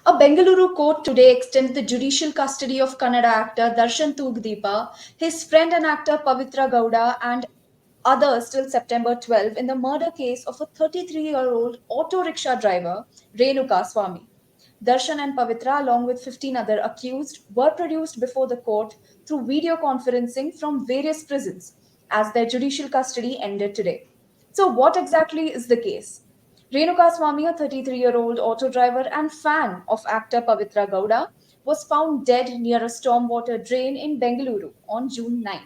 A Bengaluru court today extended the judicial custody of Kannada actor Darshan Tugdeepa, his friend and actor Pavitra Gowda, and others till September 12 in the murder case of a 33-year-old auto rickshaw driver, Renukaswamy. Darshan and Pavitra, along with 15 other accused, were produced before the court through video conferencing from various prisons as their judicial custody ended today. So, what exactly is the case? Renukaswamy, a 33-year-old auto driver and fan of actor Pavitra Gowda, was found dead near a stormwater drain in Bengaluru on June 9.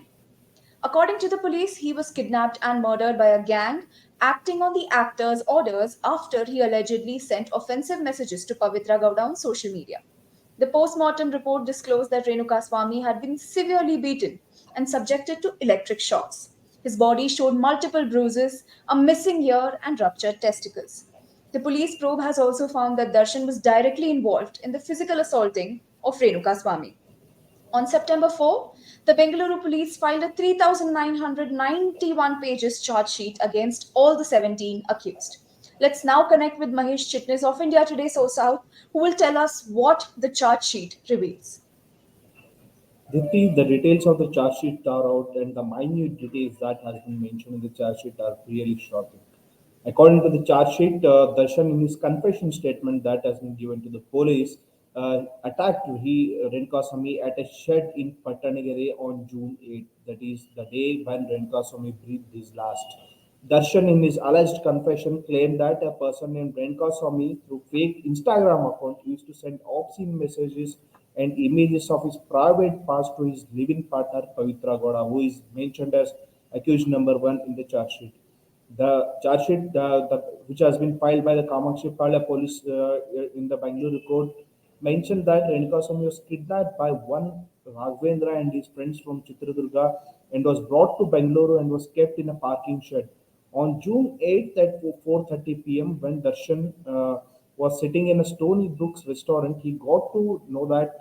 According to the police, he was kidnapped and murdered by a gang acting on the actor's orders after he allegedly sent offensive messages to Pavitra Gowda on social media. The post-mortem report disclosed that Renukaswamy had been severely beaten and subjected to electric shocks. His body showed multiple bruises, a missing ear, and ruptured testicles. The police probe has also found that Darshan was directly involved in the physical assaulting of Renukaswamy. On September 4, the Bengaluru police filed a 3,991 pages charge sheet against all the 17 accused. Let's now connect with Mahesh Chitnis of India Today SoSouth, who will tell us what the charge sheet reveals. The details of the charge sheet are out, and the minute details that has been mentioned in the charge sheet are really shocking. According to the charge sheet, Darshan, in his confession statement that has been given to the police, attacked Renukaswamy at a shed in Pattanagere on June 8th. That is the day when Renukaswamy breathed his last. Darshan, in his alleged confession, claimed that a person named Renukaswamy, through fake Instagram account, used to send obscene messages and images of his private parts to his living partner Pavitra Gowda, who is mentioned as accused number one in the charge sheet. The charge sheet, which has been filed by the Kamakshi Pala police in the Bangalore court, mentioned that Renukaswamy was kidnapped by one Raghavendra and his friends from Chitradurga and was brought to Bangalore and was kept in a parking shed. On June 8th at 4:30 p.m., when Darshan was sitting in a Stony Brooks restaurant, he got to know that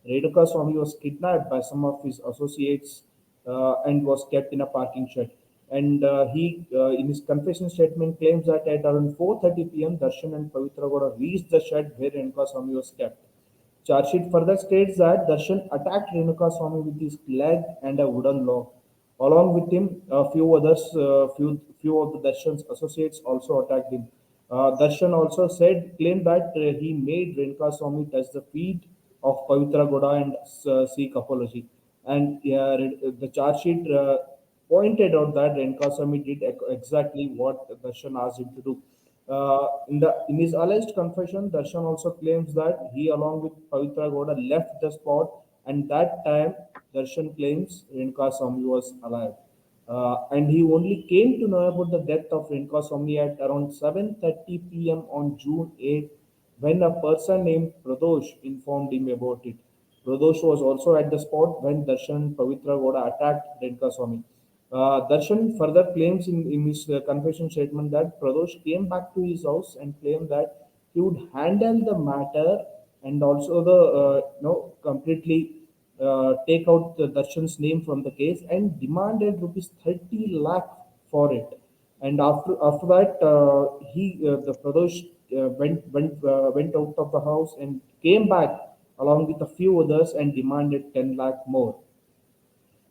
Renukaswamy was kidnapped by some of his associates and was kept in a parking shed. And in his confession statement, claims that at around 4:30 p.m., Darshan and Pavitra Gowda reached the shed where Renukaswamy was kept. Chargesheet further states that Darshan attacked Renukaswamy with his leg and a wooden log. Along with him, a few others, few of the Darshan's associates also attacked him. Darshan also claimed that he made Renukaswamy touch the feet of Pavitra Gowda and seek apology. And the charge sheet pointed out that Renukaswamy did exactly what Darshan asked him to do. In his alleged confession, Darshan also claims that he, along with Pavitra Gowda, left the spot, and that time Darshan claims Renukaswamy was alive. And he only came to know about the death of Renukaswamy at around 7:30 p.m. on June 8th, when a person named Pradosh informed him about it. Pradosh was also at the spot when Darshan and Pavitra Gowda attacked Renukaswamy. Darshan further claims in his confession statement that Pradosh came back to his house and claimed that he would handle the matter and also the completely take out the Darshan's name from the case and demanded rupees 30 lakh for it. And after that, the Pradosh went out of the house and came back along with a few others and demanded 10 lakh more.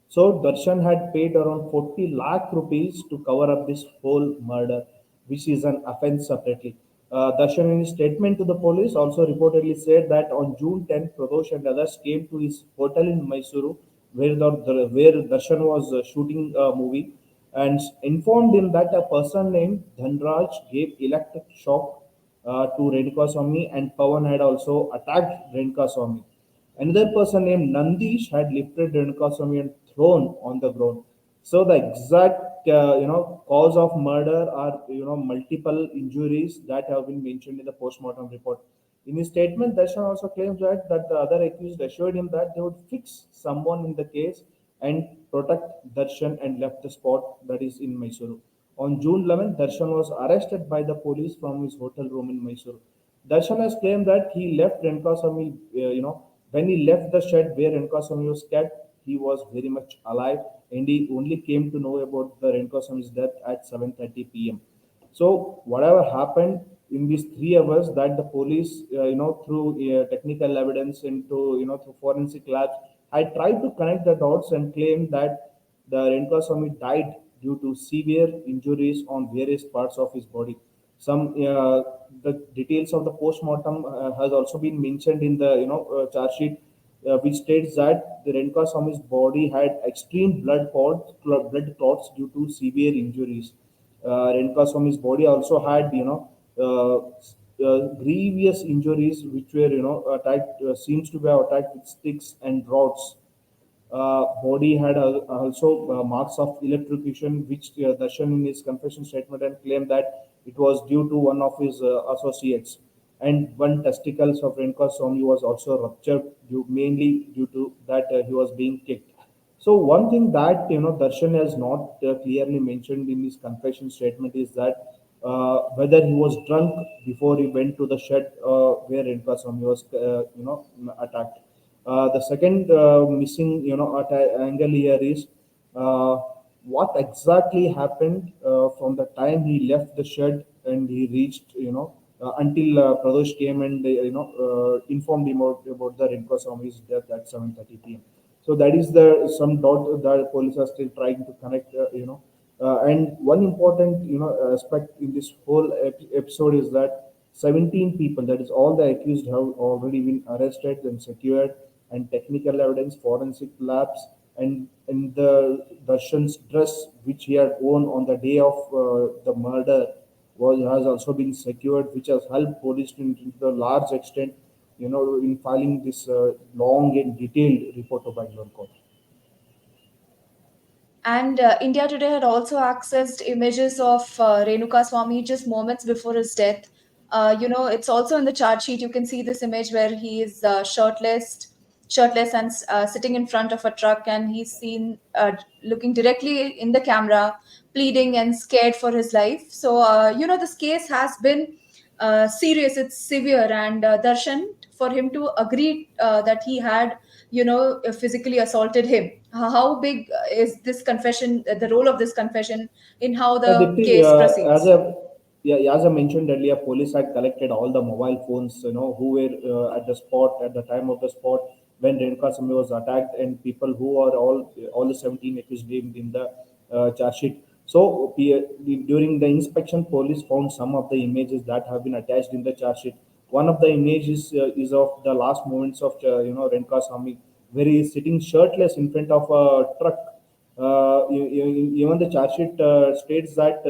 So Darshan had paid around 40 lakh rupees to cover up this whole murder, which is an offense separately. Darshan, in his statement to the police, also reportedly said that on June 10th, Pradosh and others came to his hotel in Mysuru, where Darshan was shooting a movie, and informed him that a person named Dhanraj gave electric shock to Renukaswamy, and Pawan had also attacked Renukaswamy. Another person named Nandish had lifted Renukaswamy and thrown on the ground. So the exact cause of murder are multiple injuries that have been mentioned in the postmortem report. In his statement, Darshan also claims that the other accused assured him that they would fix someone in the case and protect Darshan and left the spot, that is in Mysuru. On June 11th, Darshan was arrested by the police from his hotel room in Mysuru. Darshan has claimed that he left Renukaswamy, when he left the shed where Renukaswamy was kept, he was very much alive, and he only came to know about the Renukaswamy's death at 7:30 p.m. So whatever happened in these 3 hours that the police, through technical evidence into, through forensic labs, had tried to connect the dots and claim that the Renukaswamy died due to severe injuries on various parts of his body. Some the details of the postmortem has also been mentioned in the charge sheet, which states that the Renukaswamy's body had extreme blood clots due to severe injuries. Renukaswamy's body also had grievous injuries which were attacked, seems to be attacked with sticks and rods. Body had also marks of electrocution, which Darshan in his confession statement and claimed that it was due to one of his associates. And one testicles of Renuka Swamy was also ruptured, mainly due to that he was being kicked. So one thing that Darshan has not clearly mentioned in his confession statement is that whether he was drunk before he went to the shed where Renuka Swamy was attacked. The second missing angle here is uh, what exactly happened from the time he left the shed and he reached until Pradosh came and informed him about the Renko Swamy's death at 7:30 p.m. So that is the some dot that police are still trying to connect. And one important aspect in this whole episode is that 17 people, that is all the accused, have already been arrested and secured, and technical evidence, forensic labs, and the Darshan's dress which he had worn on the day of the murder was has also been secured, which has helped police to a large extent, in filing this long and detailed report to Bangalore court. And India Today had also accessed images of Renuka Swamy just moments before his death. It's also in the chart sheet. You can see this image where he is shirtless and sitting in front of a truck, and he's seen looking directly in the camera, pleading and scared for his life. So, this case has been serious. It's severe, and Darshan, for him to agree that he had physically assaulted him. How big is this confession, the role of this confession in how the Dipti, case proceeds? as I mentioned earlier, police had collected all the mobile phones, who were at the spot at the time of the spot when Renuka Sami was attacked, and people who are all the 17 accused named in the charge sheet. So during the inspection, police found some of the images that have been attached in the charge sheet. One of the images is of the last moments of Renuka Sami, where he is sitting shirtless in front of a truck. Even the charge sheet states that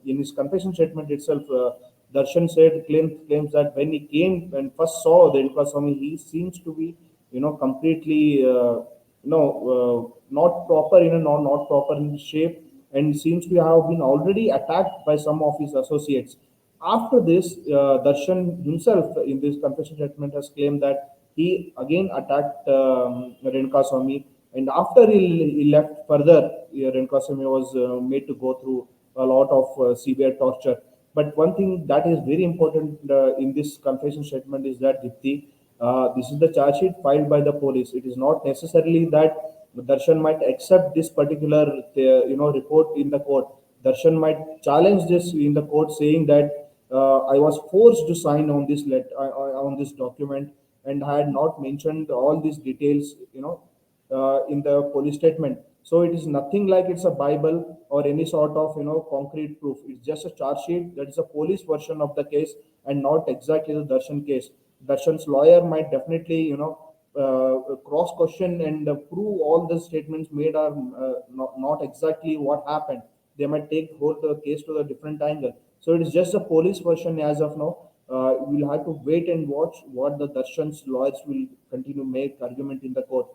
in his confession statement itself, Darshan claims that when he came and first saw the Renukaswamy, he seems to be completely not proper not proper in shape, and seems to have been already attacked by some of his associates. After this, Darshan himself in this confession statement has claimed that he again attacked Renuka Swamy, and after he left further, Renuka Swamy was made to go through a lot of severe torture. But one thing that is very important in this confession statement is that Dipti, this is the charge sheet filed by the police. It is not necessarily that Darshan might accept this particular report in the court. Darshan might challenge this in the court, saying that I was forced to sign on this on this document, and had not mentioned all these details, in the police statement. So it is nothing like it's a Bible or any sort of concrete proof. It's just a charge sheet that is a police version of the case, and not exactly the Darshan case. Darshan's lawyer might definitely cross question and prove all the statements made are not exactly what happened. They might take whole the case to a different angle. So it is just a police version as of now. We'll have to wait and watch what the Darshan's lawyers will continue make argument in the court.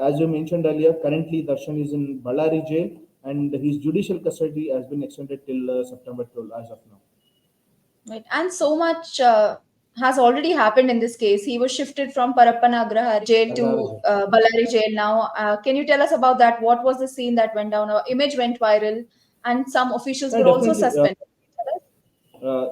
As you mentioned earlier, currently Darshan is in Ballari jail, and his judicial custody has been extended till September 12 as of now. Right. And so much has already happened in this case. He was shifted from Parappanagrahari jail to Agarajal. Ballari jail now. Can you tell us about that? What was the scene that went down? Our image went viral, and some officials were also Definitely, suspended. Tell us. uh,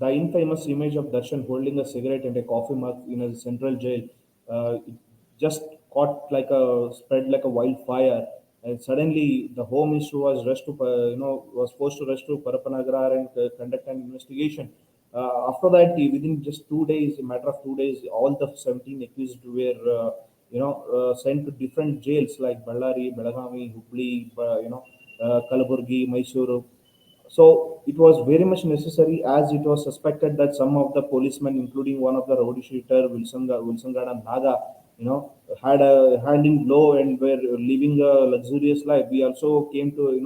the infamous image of Darshan holding a cigarette and a coffee mug in a central jail, it just caught like a spread like a wildfire. and suddenly the Home Minister was rushed to, was forced to rush to Parapanagara and conduct an investigation. After that, within just 2 days, a matter of 2 days, all the 17 accused were, sent to different jails like Ballari, Belagavi, Hubli, Kalaburgi, Mysuru. So it was very much necessary, as it was suspected that some of the policemen, including one of the rowdy shooter, Wilsongada Naga, had a hand in blow and were living a luxurious life. We also came to,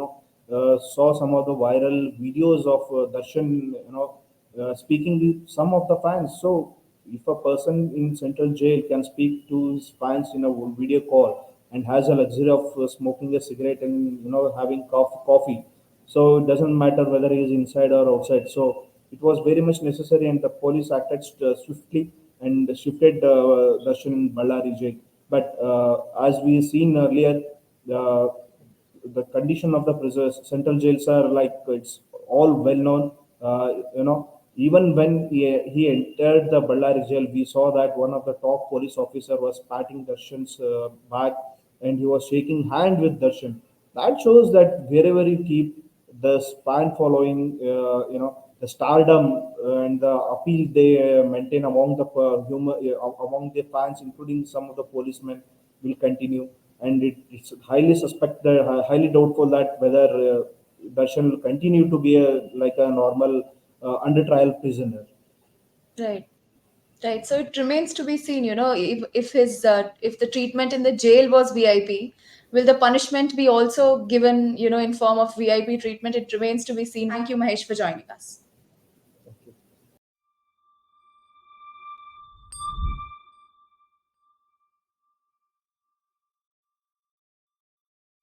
saw some of the viral videos of Darshan, speaking with some of the fans. So if a person in central jail can speak to his fans in a video call and has a luxury of smoking a cigarette and having coffee, so it doesn't matter whether he is inside or outside. So it was very much necessary, and the police acted swiftly and shifted Darshan in Ballari jail. But as we seen earlier, the the condition of the prisoners, central jails are like it's all well known. Even when he entered the Ballari jail, we saw that one of the top police officer was patting Darshan's back, and he was shaking hand with Darshan. That shows that wherever you keep the fan following, the stardom and the appeal they maintain among the among their fans, including some of the policemen, will continue. And it's highly suspected, highly doubtful that whether Darshan will continue to be like a normal under trial prisoner. Right. Right. So it remains to be seen, if the treatment in the jail was VIP, will the punishment be also given, in form of VIP treatment? It remains to be seen. Thank you, Mahesh, for joining us.